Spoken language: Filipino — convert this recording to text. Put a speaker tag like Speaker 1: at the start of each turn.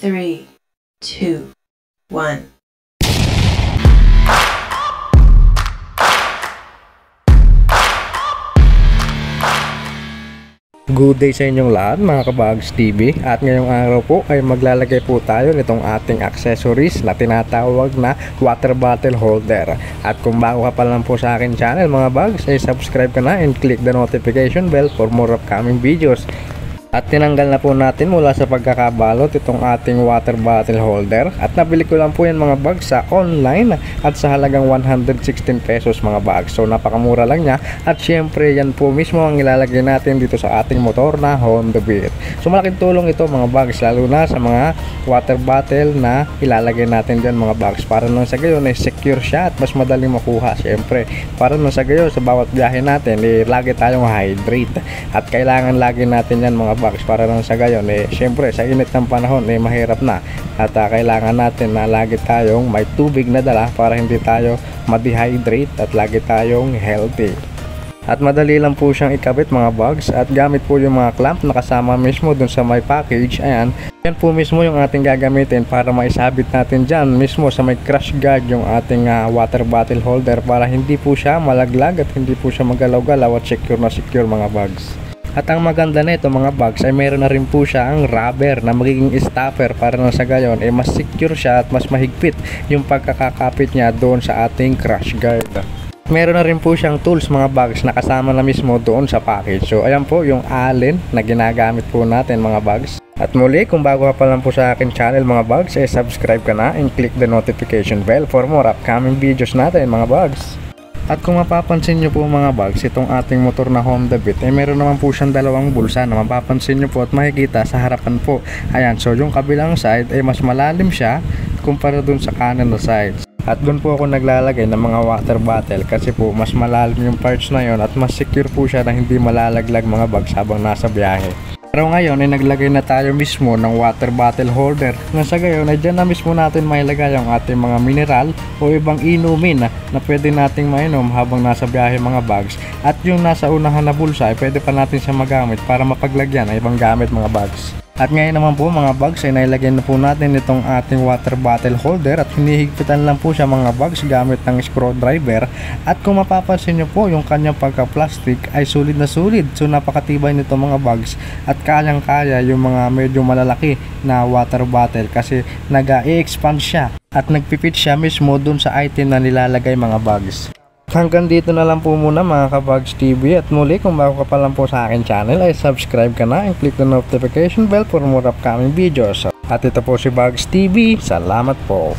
Speaker 1: 3, 2, 1.
Speaker 2: Good day sa inyong lahat mga Kabags TV, at ngayong araw po ay maglalagay po tayo nitong ating accessories na tinatawag na water bottle holder. At kung bago ka pa lang po sa akin channel mga bags, ay subscribe ka na and click the notification bell for more upcoming videos. At tinanggal na po natin mula sa pagkakabalot itong ating water bottle holder, at nabili ko lang po yan mga bags sa online at sa halagang 116 pesos mga bags. So napakamura lang niya, at syempre yan po mismo ang ilalagay natin dito sa ating motor na Honda Beat. So malaking tulong ito mga bags, lalo na sa mga water bottle na ilalagay natin dyan mga bags, para nang sa gayon ay secure siya at mas madaling makuha. Syempre para nang sa gayon sa bawat biyahe natin lagi tayong hydrate, at kailangan lagi natin yan mga bags, para nang sa gayon syempre sa init ng panahon mahirap na, at kailangan natin na lagi tayong may tubig na dala para hindi tayo ma-dehydrate at lagi tayong healthy. At madali lang po siyang ikabit mga bags, at gamit po yung mga clamp na kasama mismo dun sa may package. Ayan, yan po mismo yung ating gagamitin para maisabit natin dyan mismo sa may crash guard yung ating water bottle holder, para hindi po siya malaglag at hindi po siya magalaw-galaw, at secure na secure mga bags. At ang maganda nito mga bags ay meron na rin po siya ang rubber na magiging stopper, para na sa gayon mas secure siya at mas mahigpit yung pagkakakapit niya doon sa ating crash guard. Meron na rin po siyang tools mga bags na kasama na mismo doon sa package. So ayan po yung allen na ginagamit po natin mga bags. At muli, kung bago ka pa lang po sa akin channel mga bags, subscribe ka na and click the notification bell for more upcoming videos natin mga bags. At kung mapapansin nyo po mga bags, itong ating motor na Honda Beat meron naman po siyang dalawang bulsa na mapapansin nyo po at makikita sa harapan po. Ayan, so yung kabilang side ay mas malalim siya kumpara dun sa kanan na side. At doon po ako naglalagay ng mga water bottle, kasi po mas malalim yung parts na yon at mas secure po siya na hindi malalaglag mga bags habang nasa biyahe. Pero ngayon ay naglagay na tayo mismo ng water bottle holder, na sa gayon ay dyan na mismo natin mailagay ang ating mga mineral o ibang inumin na pwede nating mainom habang nasa biyahe mga bags. At yung nasa unahan na bulsa ay pwede pa natin siya magamit para mapaglagyan ng ibang gamit mga bags. At ngayon naman po mga bags ay nailagay na po natin itong ating water bottle holder, at hinihigpitan lang po siya mga bags gamit ng screwdriver. At kung mapapansin nyo po yung kanyang pagka-plastic ay sulit na sulit, so napakatibay nito mga bags, at kayang kaya yung mga medyo malalaki na water bottle kasi nag-i-expand siya at nagpipit siya mismo dun sa item na nilalagay mga bags. Hanggang dito na lang po muna mga Kabags TV, at muli kung bago ka pa lang po sa akin channel ay subscribe ka na and click the notification bell for more upcoming videos. At ito po si Bags TV, salamat po.